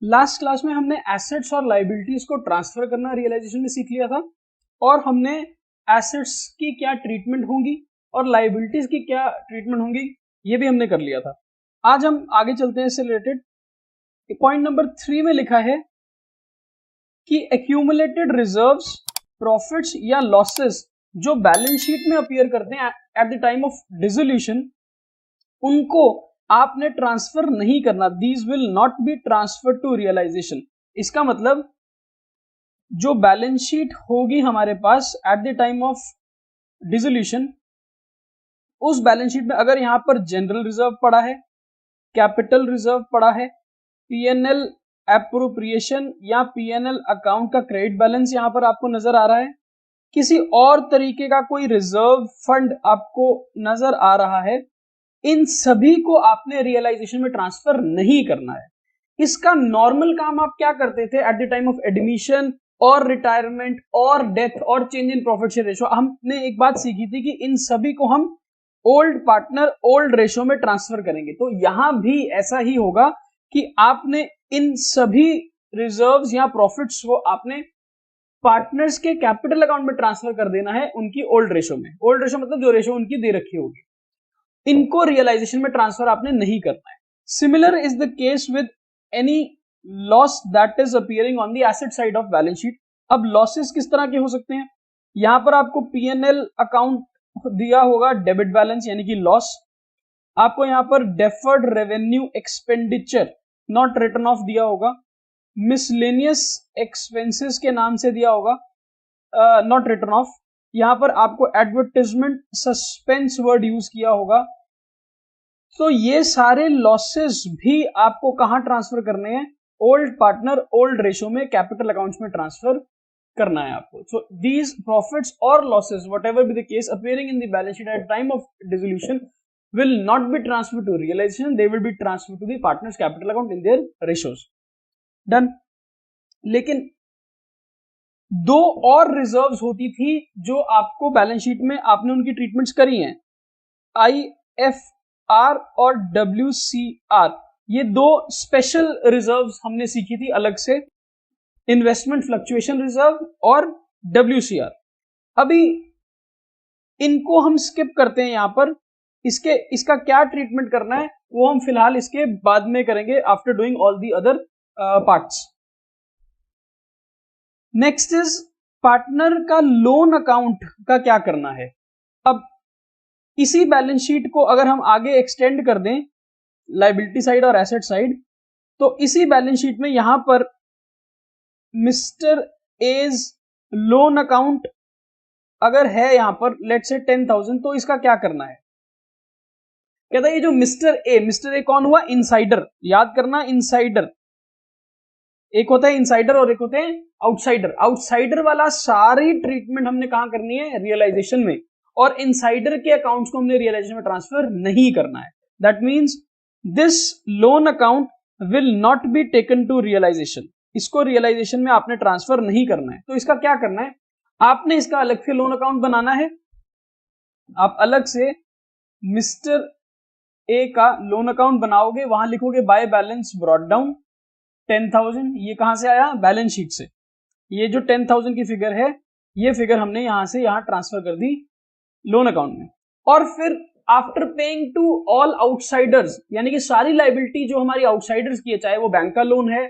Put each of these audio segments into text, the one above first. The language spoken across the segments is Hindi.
लास्ट क्लास में हमने एसेट्स और लाइबिलिटीज को ट्रांसफर करना रियलाइजेशन में सीख लिया था और हमने एसेट्स की क्या ट्रीटमेंट होंगी और लाइबिलिटीज की क्या ट्रीटमेंट होंगी ये भी हमने कर लिया था। आज हम आगे चलते हैं इससे रिलेटेड। पॉइंट नंबर 3 में लिखा है कि एक्यूमुलेटेड रिजर्व्स, प्रॉफिट्स या लॉसेस जो बैलेंस शीट में अपीयर करते हैं at the time of dissolution, उनको आपने ट्रांसफर नहीं करना। These will not be transfer to realisation. इसका मतलब जो बैलेंस शीट होगी हमारे पास at the time of dissolution, उस बैलेंस शीट में अगर यहां पर जनरल रिजर्व पड़ा है, कैपिटल रिजर्व पड़ा है, पीएनएल एप्रोप्रिएशन या पीएनएल अकाउंट का क्रेडिट बैलेंस यहां पर आपको नजर आ रहा है, किसी और तरीके का कोई रिजर्व फंड आपको नजर आ रहा है, इन सभी को आपने रियलाइजेशन में ट्रांसफर नहीं करना है। इसका नॉर्मल काम आप क्या करते थे eight the time of admission और रिटायरमेंट और डेथ और change in profit share ratio. हमने एक बात सीखी थी कि इन सभी को हम ओल्ड पार्टनर ओल्ड रेशो में ट्रांसफर करेंगे। तो यहां भी ऐसा ही होगा कि आपने इन सभी रिजर्व्स या प्रॉफिट्स को आपने पार्टनर्स के कैपिटल अकाउंट में ट्रांसफर कर देना है उनकी ओल्ड रेशो में। ओल्ड रेशो मतलब जो रेशो उनकी दे रखी होगी, इनको रियलाइजेशन में ट्रांसफर आपने नहीं करना है। Similar is the case with any loss that is appearing on the asset side of balance sheet. अब लॉसेस किस तरह के हो सकते हैं? यहां पर आपको पीएनएल अकाउंट दिया होगा डेबिट बैलेंस यानी कि लॉस, आपको यहां पर deferred revenue expenditure not return of दिया होगा, मिसलेनियस एक्सपेंसेस के नाम से दिया होगा नॉट रिटर्न ऑफ, यहां पर आपको एडवर्टाइजमेंट सस्पेंस वर्ड यूज किया होगा। तो ये सारे लॉसेस भी आपको कहां ट्रांसफर करने हैं? ओल्ड पार्टनर ओल्ड रेशो में कैपिटल अकाउंट्स में ट्रांसफर करना है आपको। सो दीज प्रॉफिट्स और losses whatever be the case appearing in the balance sheet at time of dissolution will not be transferred to realization, they will be transferred to the partners capital account in their ratios. Done. लेकिन दो और रिजर्व्स होती थी जो आपको बैलेंस शीट में आपने उनकी ट्रीटमेंट्स करी हैं, IFR और WCR। ये दो स्पेशल रिजर्व्स हमने सीखी थी अलग से, इन्वेस्टमेंट फ्लक्चुएशन रिजर्व और WCR। अभी इनको हम स्किप करते हैं यहां पर। इसका क्या ट्रीटमेंट करना है वो हम फिलहाल इसके बाद में करेंगे after doing all the other parts. Next is partner का लोन अकाउंट का क्या करना है। अब इसी बैलेंस शीट को अगर हम आगे एक्सटेंड कर दें लायबिलिटी साइड और एसेट साइड, तो इसी बैलेंस शीट में यहां पर मिस्टर एज लोन अकाउंट अगर है यहां पर लेट्स से 10,000, तो इसका क्या करना है? कहता है ये जो मिस्टर ए कौन हुआ? इनसाइडर। याद करना, इनसाइडर एक होता है इनसाइडर और एक होते हैं आउटसाइडर। आउटसाइडर वाला सारी ट्रीटमेंट हमने कहां करनी है? रियलाइजेशन में। और इनसाइडर के अकाउंट्स को हमने रियलाइजेशन में ट्रांसफर नहीं करना है। That means this loan account will not be taken to realisation. इसको रियलाइजेशन में आपने ट्रांसफर नहीं करना है। तो इसका क्या करना है? आपने इसका अलग से लोन अकाउंट बनाना है। आप अलग से मिस्टर ए का लोन अकाउंट बनाओगे, वहां लिखोगे बाय बैलेंस ब्रॉट डाउन 10,000। ये कहां से आया? बैलेंस शीट से। ये जो 10,000 की फिगर है, ये फिगर हमने यहां से यहां ट्रांसफर कर दी लोन अकाउंट में। और फिर after paying to all outsiders, यानी कि सारी लाइबिलिटी जो हमारी आउटसाइडर्स की है, चाहे वो बैंक का लोन है,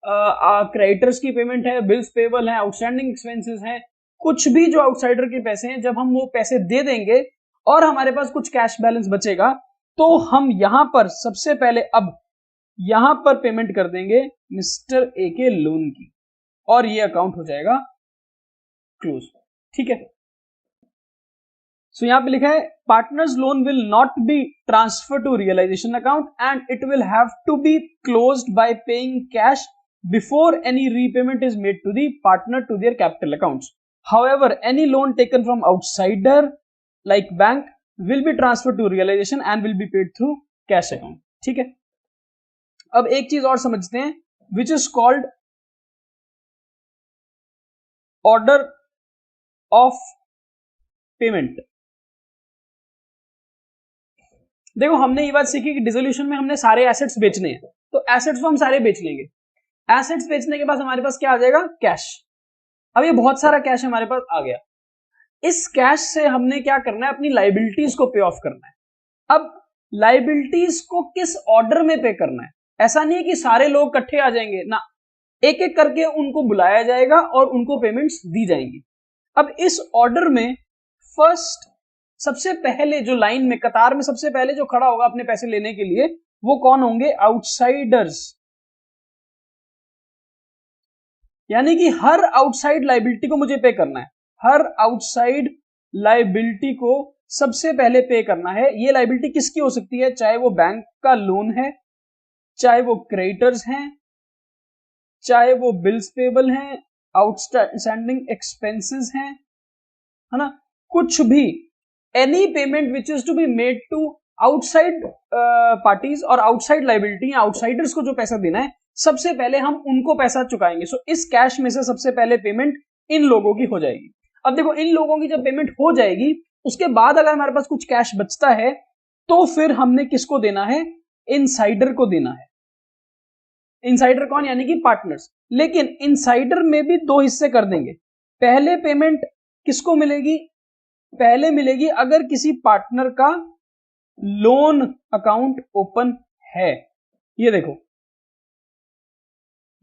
क्रेडिटर्स की पेमेंट है, बिल्स पेबल है, आउटस्टैंडिंग एक्सपेंसेस हैं, कुछ भी जो आउटसाइडर के पैसे हैं, जब हम वो पैसे दे देंगे और हमारे पास कुछ कैश बैलेंस बचेगा, तो हम यहां पर सबसे पहले अब यहां पर पेमेंट कर देंगे मिस्टर ए के लोन की और ये अकाउंट हो जाएगा क्लोज। ठीक है। सो यहां पे लिखा है partners loan will not be transfer to realisation account and it will have to be closed by paying cash before any repayment is made to the partner to their capital accounts. However any loan taken from outsider like bank will be transferred to realization and will be paid through cash account। ठीक है। अब एक चीज और समझते हैं which is called order of payment। देखो हमने ये बात सीखी कि डिसोल्यूशन में हमने सारे एसेट्स बेचने हैं, तो एसेट्स को हम सारे बेच लेंगे। एसेट्स बेचने के बाद हमारे पास क्या आ जाएगा, कैश। अब ये बहुत सारा कैश हमारे पास आ गया, इस कैश से हमने क्या करना है, अपनी लाइबिलिटीज को पे ऑफ करना है। अब लाइबिलिटीज को किस ऑर्डर में पे करना है, ऐसा नहीं है कि सारे लोग इकट्ठे आ जाएंगे ना, एक एक करके उनको बुलाया जाएगा और उनको पेमेंट्स दी जाएंगी। अब इस ऑर्डर में फर्स्ट सबसे पहले जो लाइन में कतार में सबसे पहले जो खड़ा होगा अपने पैसे लेने के लिए, वो कौन होंगे, आउटसाइडर्स। यानी कि हर आउटसाइड लाइबिलिटी को मुझे पे करना है, हर आउटसाइड लाइबिलिटी को सबसे पहले पे करना है। ये लाइबिलिटी किसकी हो सकती है, चाहे वो बैंक का लोन है, चाहे वो क्रेडिटर्स हैं, चाहे वो बिल्स पेबल हैं, आउटस्टैंडिंग एक्सपेंसेस हैं, है ना, कुछ भी, any payment which is to be made to outside parties और आउटसाइड लाइबिलिटी, आउटसाइडर्स को जो पैसा देना है सबसे पहले हम उनको पैसा चुकाएंगे। सो इस कैश में से सबसे पहले पेमेंट इन लोगों की हो जाएगी। अब देखो, इन लोगों की जब पेमेंट हो जाएगी, उसके बाद अगर हमारे पास कुछ कैश बचता है तो फिर हमने किसको देना है, इनसाइडर को देना है। इनसाइडर कौन, यानी कि पार्टनर्स। लेकिन इनसाइडर में भी दो हिस्से कर देंगे। पहले पेमेंट किसको मिलेगी, पहले मिलेगी अगर किसी पार्टनर का लोन अकाउंट ओपन है। ये देखो,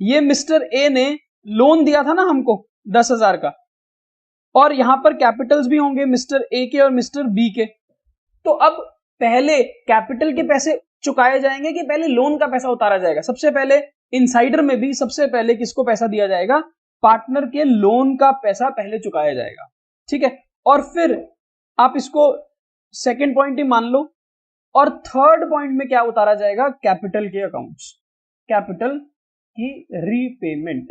ये मिस्टर ए ने लोन दिया था ना हमको 10,000 का, और यहां पर कैपिटल्स भी होंगे मिस्टर ए के और मिस्टर बी के। तो अब पहले कैपिटल के पैसे चुकाए जाएंगे कि पहले लोन का पैसा उतारा जाएगा। सबसे पहले इनसाइडर में भी सबसे पहले किसको पैसा दिया जाएगा, पार्टनर के लोन का पैसा पहले चुकाया जाएगा, ठीक है। और फिर आप इसको सेकंड पॉइंट ही मान लो, और थर्ड पॉइंट में क्या उतारा जाएगा, कैपिटल के अकाउंट्स, कैपिटल की रीपेमेंट।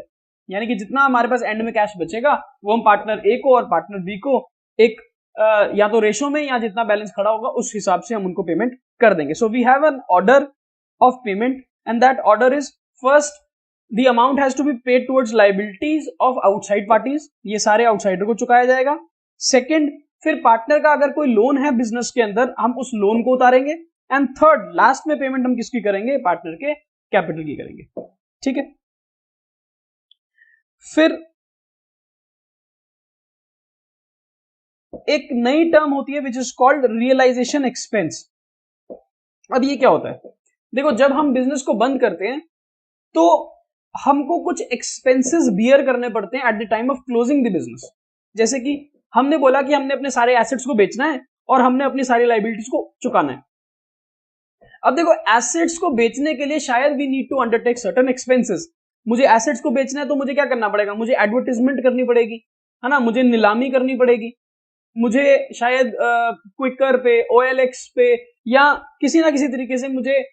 यानी कि जितना हमारे पास एंड में कैश बचेगा वो हम पार्टनर ए को और पार्टनर बी को एक या तो रेशो में या जितना बैलेंस खड़ा होगा उस हिसाब से हम उनको पेमेंट कर देंगे। So we have an order of payment and that order is, first the amount has to be paid towards liabilities of outside parties, ये सारे आउटसाइडर को चुकाया जाएगा। सेकंड, फिर पार्टनर का अगर कोई लोन है बिजनेस के अंदर, हम उस लोन को उतारेंगे। एंड थर्ड, लास्ट में पेमेंट हम किसकी करेंगे, पार्टनर के कैपिटल की करेंगे, ठीक है। फिर एक नई टर्म होती है which is called realisation expense. अब ये क्या होता है, देखो, जब हम बिजनेस को बंद करते हैं तो हमको कुछ एक्सपेंसेस बियर करने पड़ते हैं at the time of closing the business. जैसे कि हमने बोला कि हमने अपने सारे एसेट्स को बेचना है और हमने अपनी सारी लायबिलिटीज को चुकाना है। अब देखो, एसेट्स को बेचने के लिए शायद we need to undertake certain expenses. मुझे एसेट्स को बेचना है तो मुझे क्या करना पड़ेगा, मुझे एडवर्टाइजमेंट करनी पड़ेगी, है ना, मुझे नीलामी करनी पड़ेगी, मुझे शायद क्विकर पे, OLX पे, या किसी ना किसी तरीके से मुझे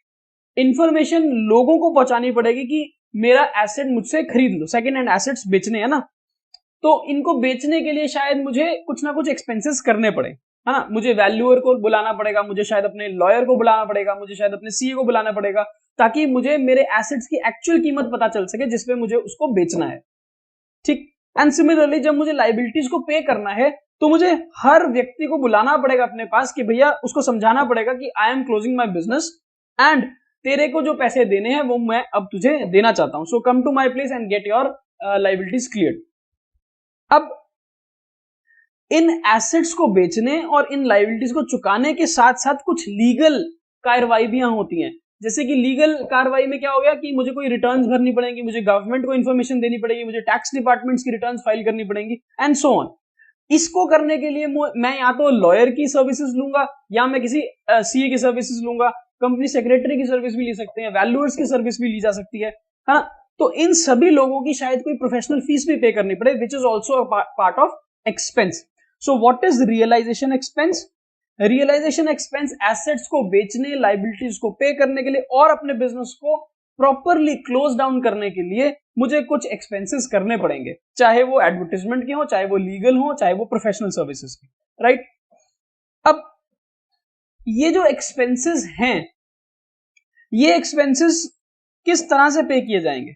इंफॉर्मेशन लोगों को पहुंचानी पड़ेगी कि मेरा एसेट मुझसे खरीद लो। सेकेंड हैंड एसेट्स बेचने हैं ना, तो इनको बेचने के लिए शायद मुझे कुछ ना कुछ एक्सपेंसेस करने पड़े, है ना। मुझे वैल्यूअर को बुलाना पड़ेगा, मुझे शायद अपने लॉयर को बुलाना पड़ेगा, मुझे शायद अपने सीए को बुलाना पड़ेगा, ताकि मुझे मेरे एसेट्स की एक्चुअल कीमत पता चल सके जिसपे मुझे उसको बेचना है, ठीक। एंड सिमिलरली जब मुझे लायबिलिटीज को पे करना है तो मुझे हर व्यक्ति को बुलाना पड़ेगा अपने पास कि भैया, उसको समझाना पड़ेगा कि I am closing my business and तेरे को जो पैसे देने हैं वो मैं अब तुझे देना चाहता हूं, so come to my place and get your liabilities cleared. अब इन एसेट्स को बेचने और इन लायबिलिटीज को चुकाने के साथ साथ कुछ लीगल कार्रवाई भी होती हैं। जैसे कि लीगल कार्रवाई में क्या हो गया कि मुझे कोई रिटर्न्स भरनी पड़ेंगी, मुझे गवर्नमेंट को इन्फॉर्मेशन देनी पड़ेगी, मुझे टैक्स डिपार्टमेंट्स की रिटर्न्स फाइल करनी पड़ेंगी एंड सो ऑन। इसको करने के लिए मैं या तो लॉयर की सर्विसेज लूंगा या मैं किसी सीए की सर्विसेज लूंगा, कंपनी सेक्रेटरी की सर्विस भी ले सकते हैं, वैल्यूअर्स की सर्विस भी ली जा सकती है, हाँ। तो इन सभी लोगों की शायद कोई प्रोफेशनल फीस भी पे करनी पड़े, which is also part of expense. So what is realisation expense? Realisation expense assets को बेचने, लायबिलिटीज को पे करने के लिए और अपने बिजनेस को प्रॉपरली क्लोज डाउन करने के लिए मुझे कुछ एक्सपेंसेस करने पड़ेंगे, चाहे वो एडवर्टाइजमेंट के हो, चाहे वो लीगल हो, चाहे वो प्रोफेशनल सर्विसेज की, राइट। अब ये जो एक्सपेंसेस हैं, ये एक्सपेंसेस किस तरह से पे किए जाएंगे?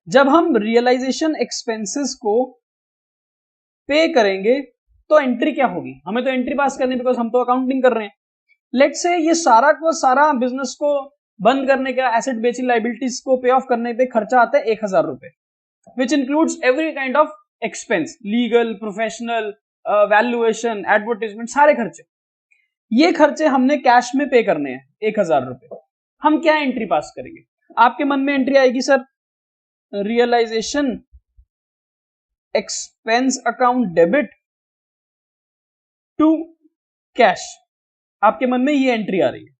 जब हम रियलाइजेशन एक्सपेंसेस को पे करेंगे तो एंट्री क्या होगी? हमें तो एंट्री पास करनी है बिकॉज हम तो अकाउंटिंग कर रहे हैं। लेट्स से ये सारा को सारा बिजनेस को बंद करने का, एसेट बेची लाइबिलिटीज को पे ऑफ करने पे खर्चा आता है 1000 रुपए, which includes every kind of expense, legal, professional, valuation, advertisement, सारे खर्चे। ये खर्चे हमने कैश में पे करने हैं 1000 रुपए। हम क्या एंट्री पास करेंगे? आपके मन में एंट्री आएगी sir, realisation expense account debit to cash. आपके मन में ये एंट्री आ रही है।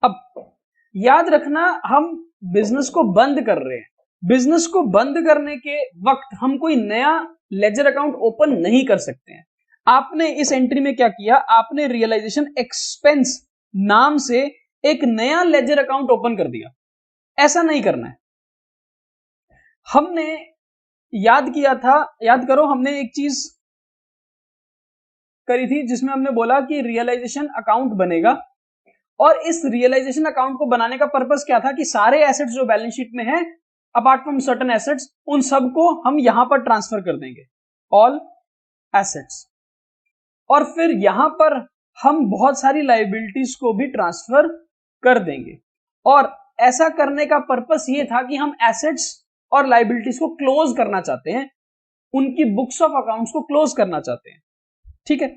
अब याद रखना, हम बिजनेस को बंद कर रहे हैं। बिजनेस को बंद करने के वक्त हम कोई नया लेजर अकाउंट ओपन नहीं कर सकते हैं। आपने इस एंट्री में क्या किया, आपने रियलाइजेशन एक्सपेंस नाम से एक नया लेजर अकाउंट ओपन कर दिया। ऐसा नहीं करना है। हमने याद किया था, याद करो, हमने एक चीज करी थी जिसमें हमने बोला कि रियलाइजेशन अकाउंट बनेगा, और इस रियलाइजेशन अकाउंट को बनाने का पर्पस क्या था कि सारे एसेट्स जो बैलेंस शीट में हैं अपार्ट फ्रॉम सर्टेन एसेट्स, उन सबको हम यहां पर ट्रांसफर कर देंगे, ऑल एसेट्स, और फिर यहां पर हम बहुत सारी लायबिलिटीज को भी ट्रांसफर कर देंगे। और ऐसा करने का पर्पस ये था कि हम एसेट्स और लायबिलिटीज को क्लोज करना चाहते हैं, उनकी बुक्स ऑफ अकाउंट्स को क्लोज करना चाहते हैं। ठीक है,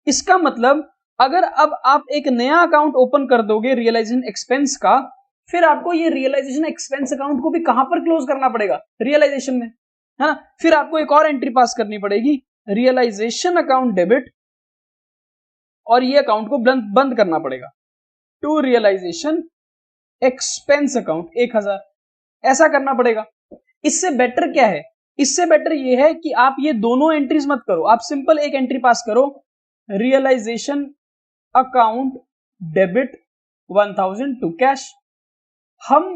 इसका मतलब अगर अब आप एक नया अकाउंट ओपन कर दोगे रियलाइजेशन एक्सपेंस का, फिर आपको ये रियलाइजेशन एक्सपेंस अकाउंट को भी कहां पर क्लोज करना पड़ेगा? रियलाइजेशन में, है ना। फिर आपको एक और एंट्री पास करनी पड़ेगी, रियलाइजेशन अकाउंट डेबिट, और ये अकाउंट को बंद करना पड़ेगा टू रियलाइजेशन एक्सपेंस अकाउंट 1000। ऐसा करना पड़ेगा। इससे बेटर क्या है? इससे बेटर ये है कि आप ये दोनों एंट्रीज मत करो, आप सिंपल एक एंट्री पास करो, realisation account debit 1000 to cash. हम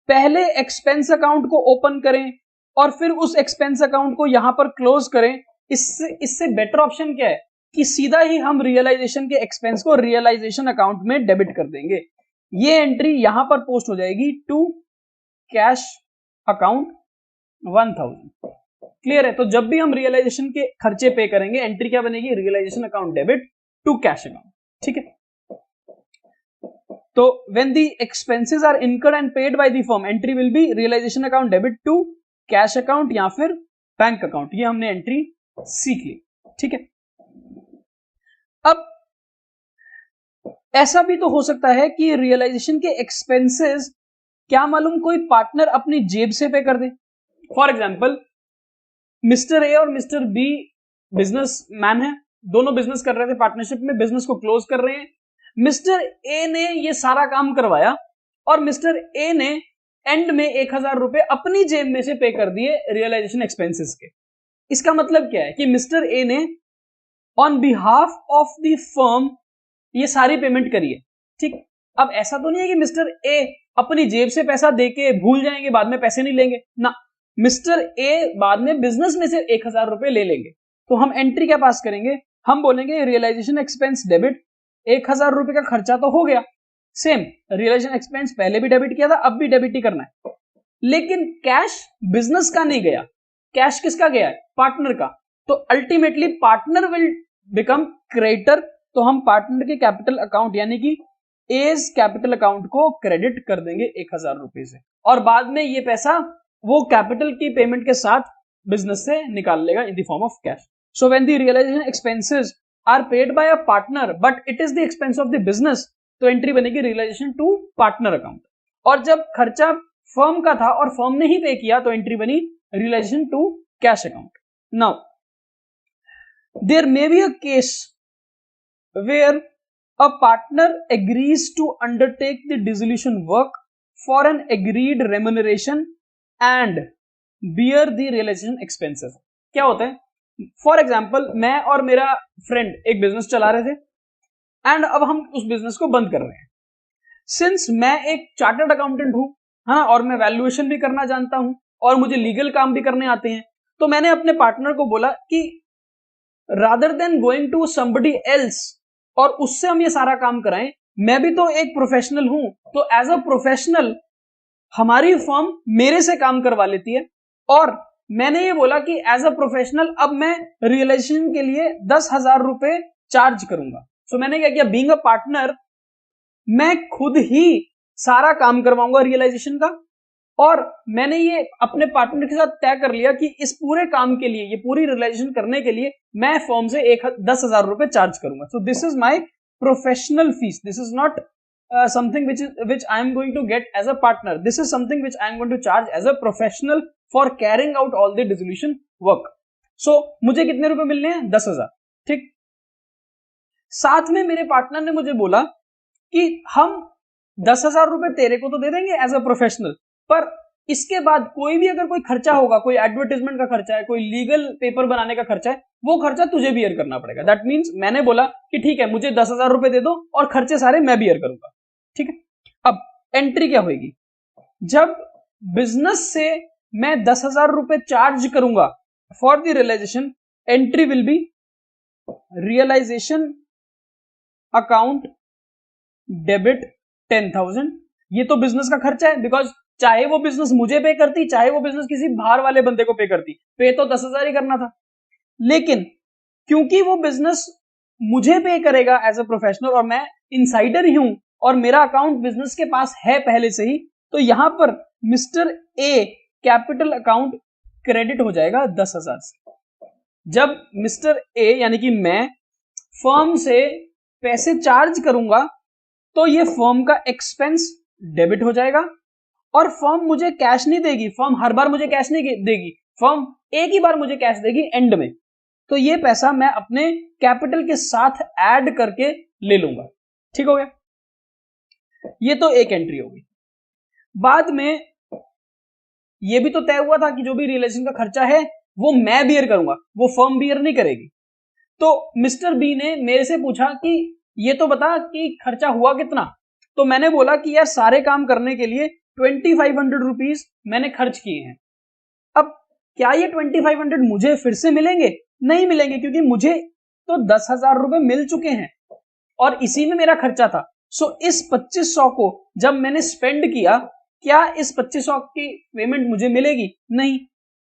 पहले एक्सपेंस अकाउंट को ओपन करें और फिर उस एक्सपेंस अकाउंट को यहां पर क्लोज करें। इससे बेटर ऑप्शन क्या है कि सीधा ही हम रियलाइजेशन के एक्सपेंस को रियलाइजेशन अकाउंट में डेबिट कर देंगे। ये एंट्री यहां पर पोस्ट हो जाएगी टू कैश अकाउंट 1000। क्लियर है? तो जब भी हम रियलाइजेशन के खर्चे पे करेंगे, एंट्री क्या बनेगी? Realisation account debit to cash account. ठीक है, तो when the expenses are incurred and paid by the firm, entry will be realization account debit to cash account या फिर बैंक अकाउंट। ये हमने एंट्री सीख ली। ठीक है, अब ऐसा भी तो हो सकता है कि रियलाइजेशन के एक्सपेंसेस क्या मालूम कोई पार्टनर अपनी जेब से पे कर दे। फॉर एग्जाम्पल, मिस्टर ए और मिस्टर बी बिजनेस मैन है, दोनों बिजनेस कर रहे थे पार्टनरशिप में, बिजनेस को क्लोज कर रहे हैं। मिस्टर ए ने ये सारा काम करवाया और मिस्टर ए ने एंड में 1000 रुपए अपनी जेब में से पे कर दिए रियलाइजेशन एक्सपेंसेस के। इसका मतलब क्या है कि मिस्टर ए ने on behalf of the firm ये सारी पेमेंट करी है। ठीक, अब ऐसा तो नहीं है कि मिस्टर ए अपनी जेब से पैसा देके भूल जाएंगे, बाद में पैसे नहीं लेंगे ना। मिस्टर ए बाद में बिजनेस में से 1000 रुपए ले लेंगे। तो हम एंट्री क्या पास करेंगे? हम बोलेंगे रियलाइजेशन एक्सपेंस डेबिट, 1000 रुपए का खर्चा तो हो गया, सेम रियलाइजेशन एक्सपेंस पहले भी डेबिट किया था, अब भी डेबिट ही करना है। लेकिन कैश बिजनेस का नहीं गया, कैश किसका गया है? पार्टनर का। तो ultimately partner will become creditor. तो हम पार्टनर के कैपिटल अकाउंट यानी कि एज कैपिटल अकाउंट को क्रेडिट कर देंगे 1000 रुपए से, और बाद में ये पैसा वो कैपिटल की पेमेंट के साथ बिजनेस से निकाल लेगा in the form of cash. So when the realisation expenses are paid by a partner but it is the expense of the business, तो एंट्री बनेगी रियलाइजेशन टू पार्टनर अकाउंट। और जब खर्चा फर्म का था और फर्म ने ही पे किया, तो एंट्री बनी realisation to cash account. Now there may be a case where a partner agrees to undertake the dissolution work for an agreed remuneration and bear the realization expenses। क्या होता है? फॉर एग्जाम्पल, मैं और मेरा फ्रेंड एक बिजनेस चला रहे थे एंड अब हम उस बिजनेस को बंद कर रहे हैं। सिंस मैं एक चार्टर्ड अकाउंटेंट हूं, है ना, और मैं वैल्यूएशन भी करना जानता हूं और मुझे लीगल काम भी करने आते हैं, तो मैंने अपने पार्टनर को बोला कि rather than going to somebody else और उससे हम ये सारा काम कराएं, मैं भी तो एक प्रोफेशनल हूं, तो एज अ प्रोफेशनल हमारी फर्म मेरे से काम करवा लेती है। और मैंने ये बोला कि एज अ प्रोफेशनल अब मैं रियलाइजेशन के लिए 10,000 रुपए चार्ज करूंगा। सो मैंने क्या किया? बीइंग अ पार्टनर, मैं खुद ही सारा काम करवाऊंगा रियलाइजेशन का, और मैंने ये अपने पार्टनर के साथ तय कर लिया कि इस पूरे काम के लिए, ये पूरी रियलाइजेशन करने के लिए मैं फर्म से 10,000 रुपए चार्ज करूंगा. सो this is my professional fees. This is not something which I am going to get as a partner. This is something which I am going to charge as a professional for carrying out all the dissolution work. So मुझे कितने रुपए मिलने हैं? 10,000. ठीक. साथ में मेरे पार्टनर ने मुझे बोला कि हम 10,000 रुपए तेरे को तो दे देंगे एज अ प्रोफेशनल, पर इसके बाद कोई भी अगर कोई खर्चा होगा, कोई एडवर्टाइजमेंट का खर्चा है, कोई लीगल पेपर बनाने का खर्चा है, वो खर्चा तुझे बियर करना पड़ेगा. दैट मीन्स मैंने बोला कि ठीक है, मुझे 10,000 रुपए दे दो और खर्चे सारे मैं बियर करूंगा. ठीक है. अब एंट्री क्या होगी? जब बिजनेस से मैं 10,000 रुपए चार्ज करूंगा for the realisation, entry will be realisation account debit 10,000. ये तो बिजनेस का खर्चा है, बिकॉज चाहे वो बिजनेस मुझे पे करती, चाहे वो बिजनेस किसी बाहर वाले बंदे को पे करती, पे तो 10,000 ही करना था. लेकिन क्योंकि वो बिजनेस मुझे पे करेगा एज अ प्रोफेशनल और मैं इनसाइडर ही हूं और मेरा अकाउंट बिजनेस के पास है पहले से ही, तो यहां पर mister A capital account credit हो जाएगा 10,000 से. जब मिस्टर ए यानी कि मैं फर्म से पैसे चार्ज करूंगा तो ये फर्म का एक्सपेंस डेबिट हो जाएगा, और फर्म मुझे कैश नहीं देगी. फर्म हर बार मुझे कैश नहीं देगी, फर्म एक ही बार मुझे कैश देगी एंड में. तो ये पैसा मैं अपने कैपिटल के साथ ऐड करके ले लूंगा. ठीक हो गया? ये तो एक एंट्री होगी. बाद में ये भी तो तय हुआ था कि जो भी रियलाइजेशन का खर्चा है वो मैं बियर करूंगा, वो फर्म बियर नहीं करेगी. तो मिस्टर बी ने मेरे से पूछा कि ये तो बता कि खर्चा हुआ कितना. तो मैंने बोला कि यार सारे काम करने के लिए 2,500 रुपीज मैंने खर्च किए हैं. अब क्या ये 2,500 मुझे फिर से मिलेंगे? नहीं मिलेंगे, क्योंकि मुझे तो 10,000 रुपए मिल चुके हैं और इसी में मेरा खर्चा था. सो इस 2,500 को जब मैंने स्पेंड किया, क्या इस 2,500 की पेमेंट मुझे मिलेगी? नहीं.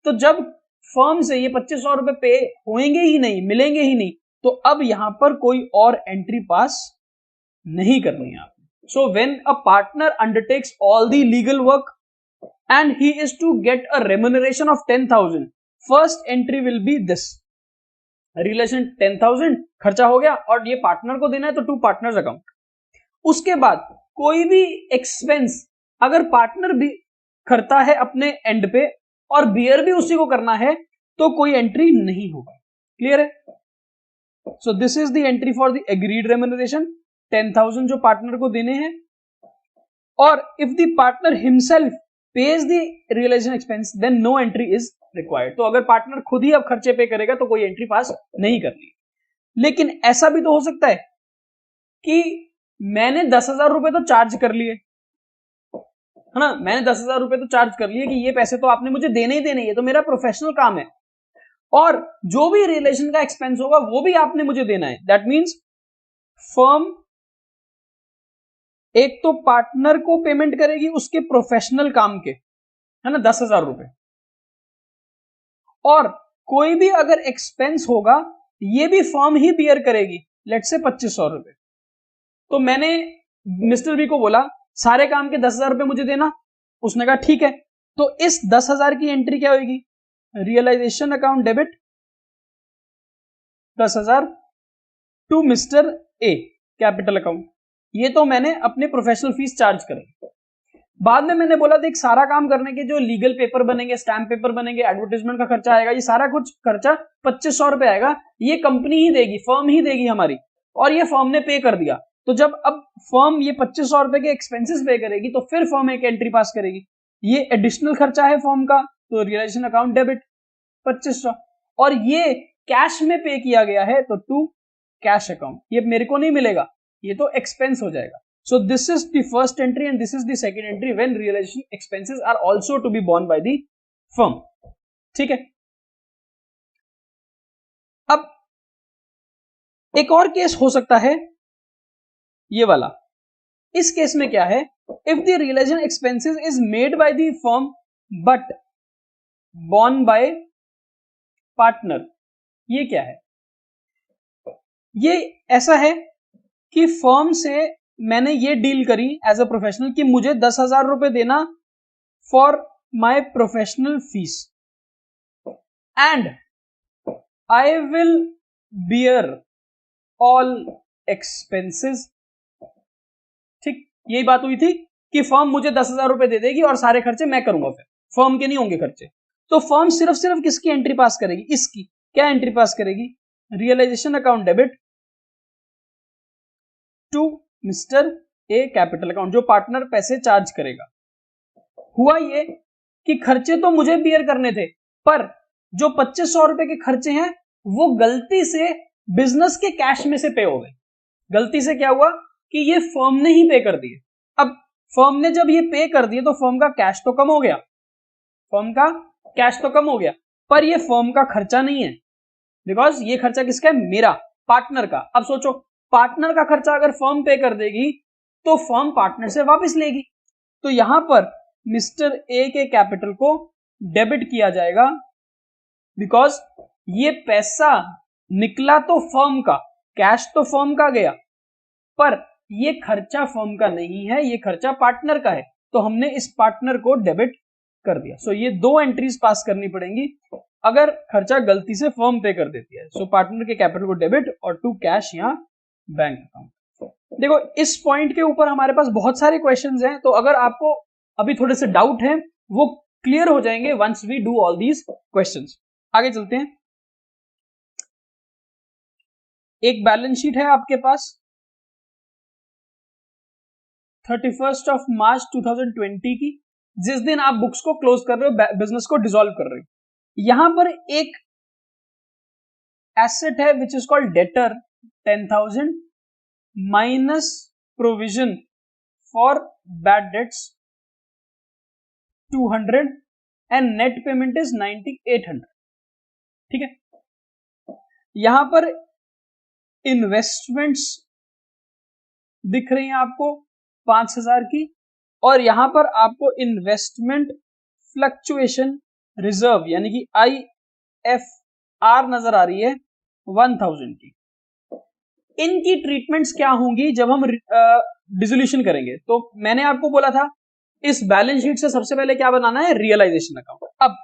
तो जब फर्म से ये 2,500 रुपए पे होंगे ही नहीं, मिलेंगे ही नहीं, तो अब यहां पर कोई और एंट्री पास नहीं करनी है आपने. So when a partner undertakes all the legal work and he is to get a remuneration of 10,000, first entry will be this. Relation 10,000 खर्चा हो गया और ये पार्टनर को देना है, तो टू पार्टनर्स अकाउंट. उसके बाद कोई भी एक्सपेंस अगर पार्टनर भी करता है अपने एंड पे और बियर भी उसी को करना है, तो कोई एंट्री नहीं होगा. क्लियर है? So this is the entry for the agreed remuneration, 10,000 जो पार्टनर को देने हैं. और if the partner himself pays the realisation expense, then no entry is required. तो अगर पार्टनर खुद ही अब खर्चे पे करेगा तो कोई एंट्री पास नहीं करनी. लेकिन ऐसा भी तो हो सकता है कि मैंने 10,000 रुपए तो चार्ज कर लिए, है ना, मैंने 10,000 रुपए तो चार्ज कर लिए कि ये पैसे तो आपने मुझे देने ही देने, ये तो मेरा प्रोफेशनल काम है, और जो भी रिलेशन का एक्सपेंस होगा वो भी आपने मुझे देना है. दैट मीन्स फर्म एक तो पार्टनर को पेमेंट करेगी उसके प्रोफेशनल काम के, है ना, 10,000 रुपए, और कोई भी अगर एक्सपेंस होगा ये भी फर्म ही बियर करेगी, लेट्स से 2,500 रुपए. तो मैंने मिस्टर बी को बोला सारे काम के 10,000 रुपए मुझे देना. उसने कहा ठीक है. तो इस 10,000 की एंट्री क्या होगी? Realisation account debit 10,000 to mister A capital account. ये तो मैंने अपने प्रोफेशनल फीस चार्ज करी. बाद में मैंने बोला देख सारा काम करने के जो लीगल पेपर बनेंगे, स्टैम्प पेपर बनेंगे, एडवर्टाइजमेंट का खर्चा आएगा, ये सारा कुछ खर्चा 2,500 रुपए आएगा, ये कंपनी ही देगी, फर्म ही देगी हमारी, और ये फर्म ने पे कर दिया. तो जब अब फर्म ये 2,500 रुपए के एक्सपेंसेस पे करेगी तो फिर फर्म एक एंट्री पास करेगी, ये एडिशनल खर्चा है फर्म का, तो रियलाइजेशन अकाउंट डेबिट 2,500, और ये कैश में पे किया गया है तो टू कैश अकाउंट. ये मेरे को नहीं मिलेगा, ये तो एक्सपेंस हो जाएगा. So this is the first entry and this is the second entry when realization expenses are also to be borne by the firm. ठीक है. अब एक और केस हो सकता है ये वाला. इस केस में क्या है? If the realization expenses is made by the firm but borne by partner. ये क्या है? ये ऐसा है कि फर्म से मैंने ये डील करी एज अ प्रोफेशनल कि मुझे 10,000 रुपए देना for my professional fees and I will beer all expenses. ठीक, यही बात हुई थी कि फर्म मुझे 10,000 रुपए दे देगी और सारे खर्चे मैं करूंगा, फिर फर्म के नहीं होंगे खर्चे। तो फर्म सिर्फ किसकी एंट्री पास करेगी? इसकी। क्या एंट्री पास करेगी? Realisation account debit to mister A capital account, जो पार्टनर पैसे चार्ज करेगा। हुआ ये कि खर्चे तो मुझे बियर करने थे, पर जो 2500 रुपए के खर्चे हैं वो गलती से बिजनेस के कैश में से पे हो गए। गलती से क्या हुआ कि ये फर्म ने ही पे कर दिए। अब फर्म ने जब ये पे कर दिए तो फर्म का कैश तो कम हो गया, फर्म का कैश तो कम हो गया, पर ये फर्म का खर्चा नहीं है, बिकॉज ये खर्चा किसका है? मेरा, पार्टनर का। अब सोचो, पार्टनर का खर्चा अगर फर्म पे कर देगी तो फर्म पार्टनर से वापस लेगी। तो यहां पर मिस्टर ए के कैपिटल को डेबिट किया जाएगा, बिकॉज ये पैसा निकला तो फर्म का, कैश तो फर्म का गया, पर ये खर्चा फर्म का नहीं है, ये खर्चा पार्टनर का है, तो हमने इस पार्टनर को डेबिट कर दिया। सो ये दो एंट्रीज पास करनी पड़ेंगी अगर खर्चा गलती से फर्म पे कर देती है। सो पार्टनर के कैपिटल को डेबिट और टू कैश यहां बैंक अकाउंट। देखो, इस पॉइंट के ऊपर हमारे पास बहुत सारे क्वेश्चंस हैं, तो अगर आपको अभी थोड़े से डाउट हैं वो क्लियर हो जाएंगे once we do all these questions. आगे चलते हैं। एक बैलेंस शीट है आपके पास 31 मार्च 2020 की, जिस दिन आप बुक्स को क्लोज कर रहे हो, बिजनेस को डिसॉल्व कर रहे हो। यहां पर एक एसेट है which is called debtor 10,000 minus provision for bad dates 200 and net payment is 9800। ठीक है, यहां पर इन्वेस्टमेंट्स दिख रही हैं आपको 5,000 की, और यहां पर आपको इन्वेस्टमेंट फ्लक्चुएशन रिजर्व यानी कि IFR नजर आ रही है 1,000 की। इनकी ट्रीटमेंट्स क्या होंगी जब हम डिसोल्यूशन करेंगे? तो मैंने आपको बोला था इस बैलेंस शीट से सबसे पहले क्या बनाना है? Realisation account. अब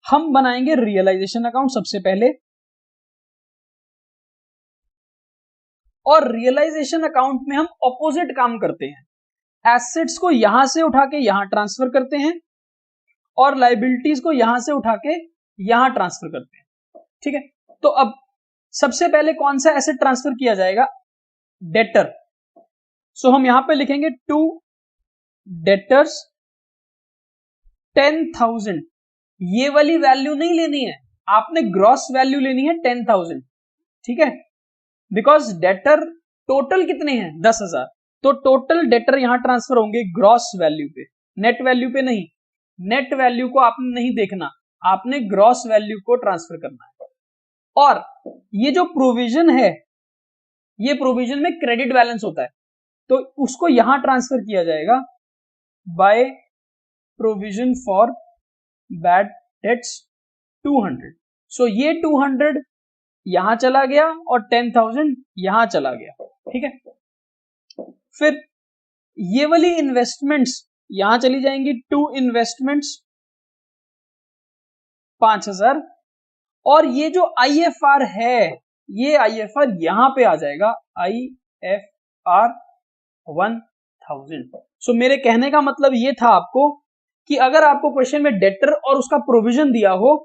हम बनाएंगे रियलाइजेशन अकाउंट सबसे पहले, और रियलाइजेशन अकाउंट में हम ऑपोजिट काम करते हैं। एसेट्स को यहां से उठा के यहां ट्रांसफर करते हैं और लाइबिलिटीज को यहां से उठा के यहां ट्रांसफर करते हैं। ठीक है, तो अब सबसे पहले कौन सा एसेट ट्रांसफर किया जाएगा? डेटर। सो हम यहां पे लिखेंगे टू डेटर्स 10,000। ये वाली वैल्यू नहीं लेनी है, आपने ग्रॉस वैल्यू लेनी है 10,000। ठीक है, बिकॉज डेटर टोटल कितने हैं? 10,000। तो टोटल डेटर यहां ट्रांसफर होंगे ग्रॉस वैल्यू पे, नेट वैल्यू पे नहीं। नेट वैल्यू को आपने नहीं देखना, आपने ग्रॉस वैल्यू को ट्रांसफर करना है। और ये जो प्रोविजन है, ये प्रोविजन में क्रेडिट बैलेंस होता है, तो उसको यहां ट्रांसफर किया जाएगा bye provision for bad dates 200। सो ये 200 यहां चला गया और 10,000 यहां चला गया। ठीक है, फिर ये वाली इन्वेस्टमेंट्स यहां चली जाएंगी, टू इन्वेस्टमेंट्स 5,000, और ये जो IFR है, ये IFR यहां पे आ जाएगा IFR 1,000। सो मेरे कहने का मतलब ये था आपको कि अगर आपको क्वेश्चन में डेटर और उसका प्रोविजन दिया हो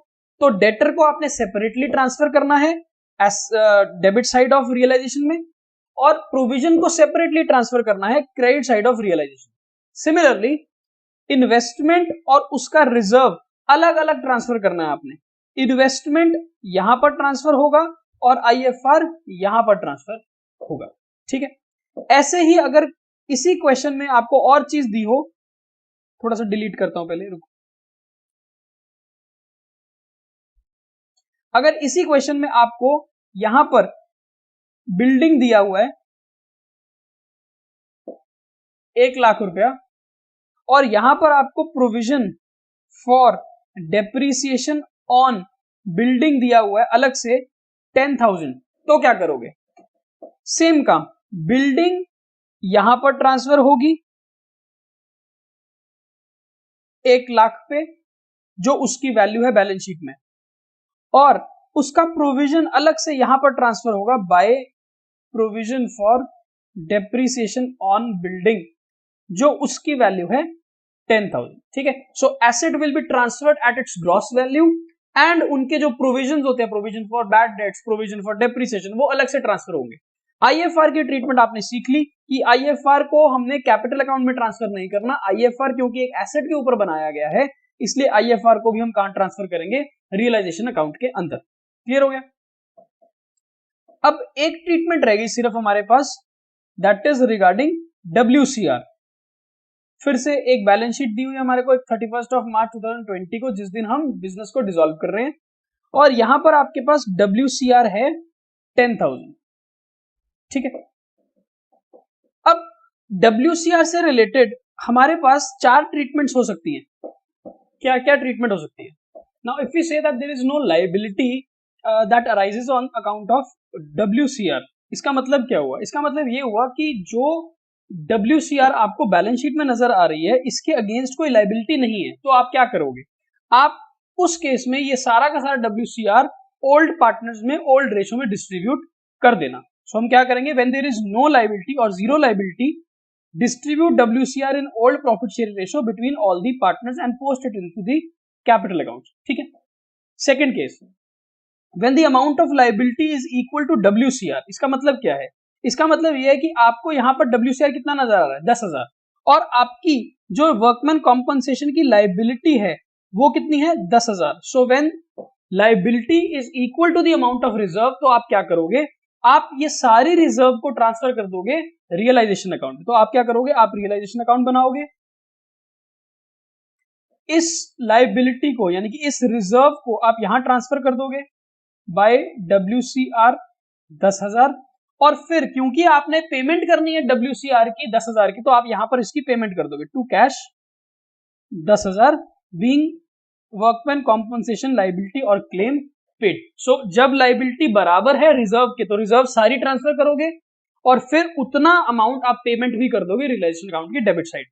तो डेटर को आपने सेपरेटली ट्रांसफर करना है as debit side of realisation में, और प्रोविजन को सेपरेटली ट्रांसफर करना है credit side of realisation. Similarly investment और उसका रिजर्व अलग अलग ट्रांसफर करना है आपने। इन्वेस्टमेंट यहां पर ट्रांसफर होगा और IFR यहां पर ट्रांसफर होगा। ठीक है, ऐसे ही अगर इसी क्वेश्चन में आपको और चीज दी हो, थोड़ा सा डिलीट करता हूं पहले, रुको। अगर इसी क्वेश्चन में आपको यहां पर बिल्डिंग दिया हुआ है 1,00,000 रुपया, और यहां पर आपको provision for depreciation on building दिया हुआ है अलग से 10,000, तो क्या करोगे? सेम काम, बिल्डिंग यहां पर ट्रांसफर होगी 1 लाख पे, जो उसकी वैल्यू है बैलेंस शीट में, और उसका प्रोविजन अलग से यहां पर ट्रांसफर होगा by provision for depreciation on building, जो उसकी वैल्यू है 10,000। ठीक है, so asset will be transferred at its gross value and उनके जो प्रोविजन होते हैं, provision for bad debts, provision for depreciation, वो अलग से ट्रांसफर होंगे। आईएफआर की ट्रीटमेंट आपने सीख ली कि आईएफआर को हमने कैपिटल अकाउंट में ट्रांसफर नहीं करना। आईएफआर क्योंकि एक एसेट के ऊपर बनाया गया है, इसलिए आईएफआर को भी हम कहां ट्रांसफर करेंगे, रियलाइजेशन अकाउंट के अंदर। क्लियर हो गया? अब एक ट्रीटमेंट रह गई सिर्फ हमारे पास, दैट इज रिगार्डिंग WCR। फिर से एक बैलेंस शीट दी हुई है हमारे को 31 मार्च 2020 को, जिस दिन हम बिजनेस को डिसॉल्व कर रहे हैं, और यहां पर आपके पास WCR है 10,000। ठीक है, अब WCR से रिलेटेड हमारे पास 4 ट्रीटमेंट्स हो सकती हैं। क्या क्या ट्रीटमेंट हो सकती है? Now if we say that there is no liability that arises on account of WCR, इसका मतलब क्या हुआ? इसका मतलब ये हुआ कि जो WCR आपको बैलेंस शीट में नजर आ रही है, इसके अगेंस्ट कोई लायबिलिटी नहीं है, तो आप क्या करोगे? आप उस केस में ये सारा का सारा WCR ओल्ड पार्टनर्स में ओल्ड रेशो में डिस्ट्रीब्यूट कर देना। सो हम क्या करेंगे, when there is no liability और zero liability, distribute WCR in old profit sharing ratio between all the partners and post it into the capital account। ठीक है, second case, when the amount of liability is equal to WCR, इसका मतलब क्या है? इसका मतलब यह है कि आपको यहां पर WCR कितना नजर आ रहा है, 10,000, और आपकी जो वर्कमैन कॉम्पनसेशन की लाइबिलिटी है वो कितनी है, 10,000। So when liability is equal to the amount of reserve, तो आप क्या करोगे, आप ये सारी रिजर्व को ट्रांसफर कर दोगे रियलाइजेशन अकाउंट में। तो आप क्या करोगे, आप रियलाइजेशन अकाउंट बनाओगे, इस लाइबिलिटी को यानी कि इस रिजर्व को आप यहां ट्रांसफर कर दोगे बाय WCR 10,000, और फिर क्योंकि आपने पेमेंट करनी है WCR की 10,000 की, तो आप यहां पर इसकी पेमेंट कर दोगे to cash 10,000 being workman compensation liability और क्लेम पेड। सो जब लाइबिलिटी बराबर है रिजर्व के, तो रिजर्व सारी ट्रांसफर करोगे और फिर उतना अमाउंट आप पेमेंट भी कर दोगे रियलाइजेशन अकाउंट की डेबिट साइड।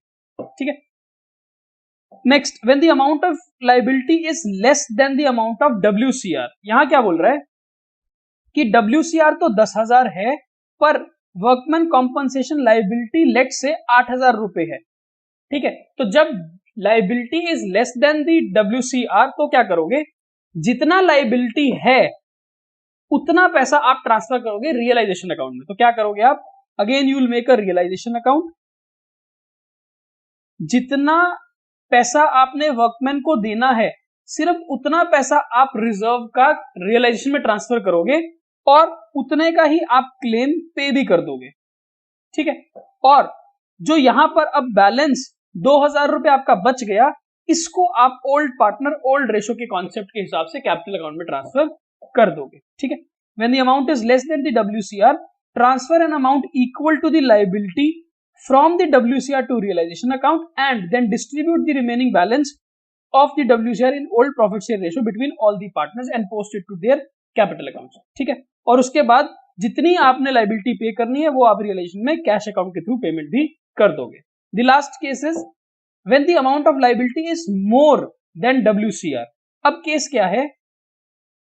ठीक है, next, when the amount of liability is less than the amount of WCR, यहां क्या बोल रहा है कि WCR तो 10,000 है, पर वर्कमैन कॉम्पनसेशन लाइबिलिटी लेट से 8,000 रुपए है। ठीक है, तो जब liability is less then the WCR, तो क्या करोगे, जितना लाइबिलिटी है उतना पैसा आप ट्रांसफर करोगे रियलाइजेशन अकाउंट में। तो क्या करोगे आप, again you will make a realisation account, जितना पैसा आपने वर्कमैन को देना है सिर्फ उतना पैसा आप रिजर्व का रियलाइजेशन में ट्रांसफर करोगे, और उतने का ही आप क्लेम पे भी कर दोगे। ठीक है, और जो यहां पर अब बैलेंस 2,000 रुपए आपका बच गया, इसको आप ओल्ड पार्टनर ओल्ड रेशो के कॉन्सेप्ट के हिसाब से कैपिटल अकाउंट में ट्रांसफर कर दोगे। ठीक है, when the amount is less than the WCR, transfer an amount equal to the liability from the WCR to realization account and then distribute the remaining balance of the WCR in old profit share ratio between all the partners and post it to their capital accounts। ठीक है, और उसके बाद जितनी आपने लाइबिलिटी पे करनी है वो आप रियलाइजेशन में कैश अकाउंट के थ्रू पेमेंट भी कर दोगे। The last case is when the amount of liability is more than WCR। अब केस क्या है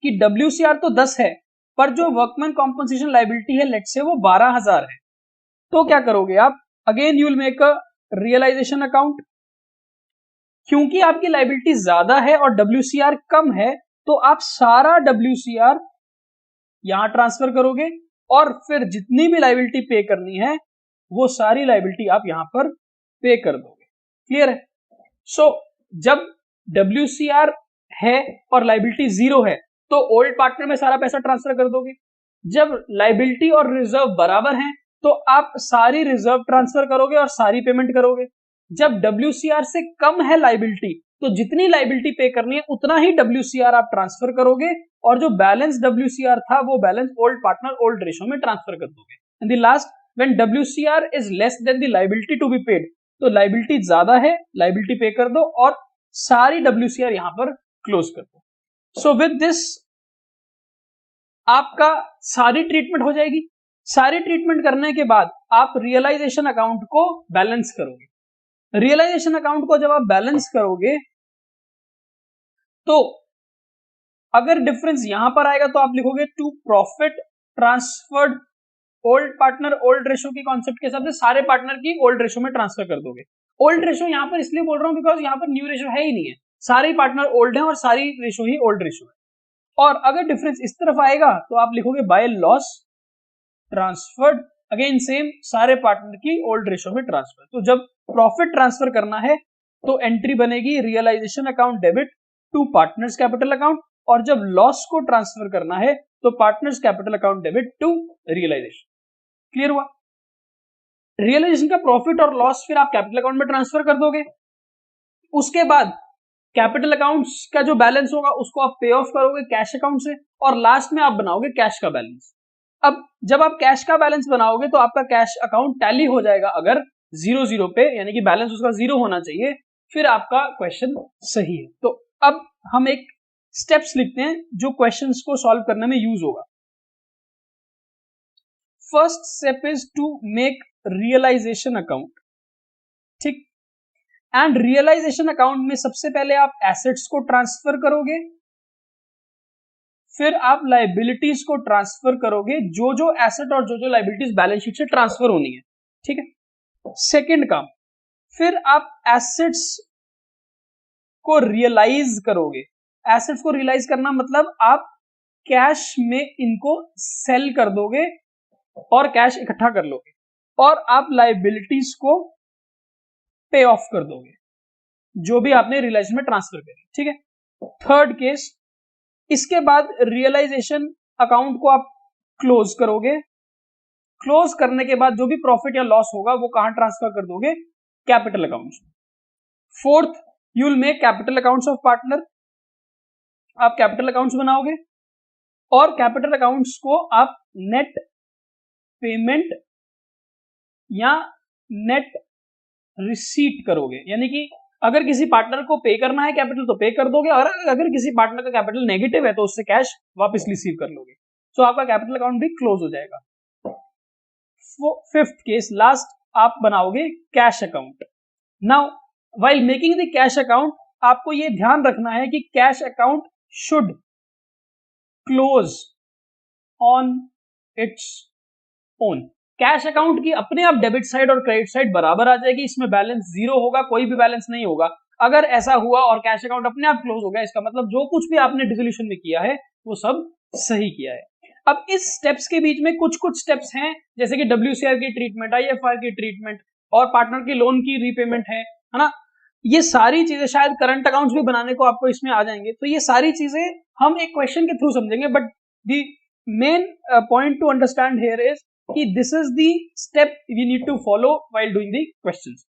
कि WCR तो 10 है, पर जो वर्कमैन कॉम्पनसेशन लाइबिलिटी है लेट से वो 12,000 है। तो क्या करोगे आप, again you will make a realisation account, क्योंकि आपकी लाइबिलिटी ज्यादा है और WCR कम है, तो आप सारा WCR यहां ट्रांसफर करोगे और फिर जितनी भी लाइबिलिटी पे करनी है वो सारी लाइबिलिटी आप यहां पर पे कर दोगे। क्लियर है? सो जब WCR है और लाइबिलिटी 0 है, तो ओल्ड पार्टनर में सारा पैसा ट्रांसफर कर दोगे। जब लाइबिलिटी और रिजर्व बराबर हैं, तो आप सारी रिजर्व ट्रांसफर करोगे और सारी पेमेंट करोगे। जब WCR से कम है लाइबिलिटी, तो जितनी लाइबिलिटी पे करनी है उतना ही WCR आप ट्रांसफर करोगे, और जो बैलेंस WCR था वो balance old partner old ratio में ट्रांसफर कर दोगे। And the last, when WCR is less than the liability to be paid, तो लाइबिलिटी ज्यादा है, लाइबिलिटी पे कर दो और सारी WCR यहां पर क्लोज कर दो। सो विद दिस आपका सारी ट्रीटमेंट हो जाएगी। सारी ट्रीटमेंट करने के बाद आप रियलाइजेशन अकाउंट को बैलेंस करोगे। रियलाइजेशन अकाउंट को जब आप बैलेंस करोगे तो अगर डिफरेंस यहां पर आएगा तो आप लिखोगे to profit transferred old partner old ratio की कॉन्सेप्ट के हिसाब से सारे पार्टनर की ओल्ड रेशो में ट्रांसफर कर दोगे। ओल्ड रेशो यहां पर इसलिए बोल रहा हूं बिकॉज यहां पर न्यू रेशो है ही नहीं है, सारे पार्टनर ओल्ड हैं और सारी रेशो ही ओल्ड रेशो है। और अगर डिफरेंस इस तरफ आएगा तो आप लिखोगे by loss transferred, again same सारे पार्टनर की ओल्ड रेशो में ट्रांसफर। तो जब प्रॉफिट ट्रांसफर करना है तो एंट्री बनेगी realisation account debit to partners capital account, और जब लॉस को ट्रांसफर करना है तो partners capital account debit to realisation. Clear हुआ? रियलाइजेशन का प्रॉफिट और लॉस फिर आप कैपिटल अकाउंट में ट्रांसफर कर दोगे। उसके बाद कैपिटल अकाउंट्स का जो बैलेंस होगा उसको आप पे ऑफ करोगे कैश अकाउंट से, और लास्ट में आप बनाओगे कैश का बैलेंस। अब जब आप कैश का बैलेंस बनाओगे तो आपका कैश अकाउंट टैली हो जाएगा अगर 0 पे, यानी कि बैलेंस उसका 0 होना चाहिए, फिर आपका क्वेश्चन सही है। तो अब हम एक स्टेप्स लिखते हैं जो क्वेश्चंस को सॉल्व करने में यूज होगा। First step is to make realisation account, ठीक। एंड रियलाइजेशन अकाउंट में सबसे पहले आप एसेट्स को ट्रांसफर करोगे, फिर आप लाइबिलिटीज को ट्रांसफर करोगे, जो जो एसेट और जो जो लाइबिलिटीज बैलेंस शीट से ट्रांसफर होनी है, ठीक है। सेकंड काम, फिर आप एसेट्स को रियलाइज करोगे। एसेट्स को रियलाइज करना मतलब आप कैश में इनको सेल कर दोगे और कैश इकट्ठा कर लोगे, और आप लाइबिलिटीज को पे ऑफ कर दोगे जो भी आपने रियलाइजेशन में ट्रांसफर करी, ठीक है। थर्ड केस, इसके बाद रियलाइजेशन अकाउंट को आप क्लोज करोगे। क्लोज करने के बाद जो भी प्रॉफिट या लॉस होगा वो कहां ट्रांसफर कर दोगे? Capital accounts. Fourth, you will make capital accounts of partner. आप कैपिटल अकाउंट्स बनाओगे और कैपिटल अकाउंट्स को आप नेट पेमेंट या नेट रिसीट करोगे, यानी कि अगर किसी पार्टनर को पे करना है कैपिटल तो पे कर दोगे, और अगर किसी पार्टनर का कैपिटल नेगेटिव है तो उससे कैश वापस रिसीव कर लोगे। तो आपका कैपिटल अकाउंट भी क्लोज हो जाएगा। फिफ्थ केस, लास्ट, आप बनाओगे cash account. Now while making the cash account आपको यह ध्यान रखना है कि cash account should close on its own. Cash account की अपने आप डेबिट साइड और क्रेडिट साइड बराबर आ जाएगी, इसमें बैलेंस 0 होगा, कोई भी बैलेंस नहीं होगा। अगर ऐसा हुआ और कैश अकाउंट अपने आप क्लोज हो गया, इसका मतलब जो कुछ भी आपने डिसोल्यूशन में किया है वो सब सही किया है। अब इस स्टेप्स के बीच में कुछ कुछ स्टेप्स हैं, जैसे कि WCR की ट्रीटमेंट, IFR की ट्रीटमेंट, और पार्टनर की लोन की रीपेमेंट है ना। ये सारी चीजें शायद करंट अकाउंट्स भी बनाने को आपको इसमें आ जाएंगे, तो ये सारी चीजें हम एक क्वेश्चन के थ्रू समझेंगे। But the main point two understand here is कि this is the step we need to follow while doing the questions.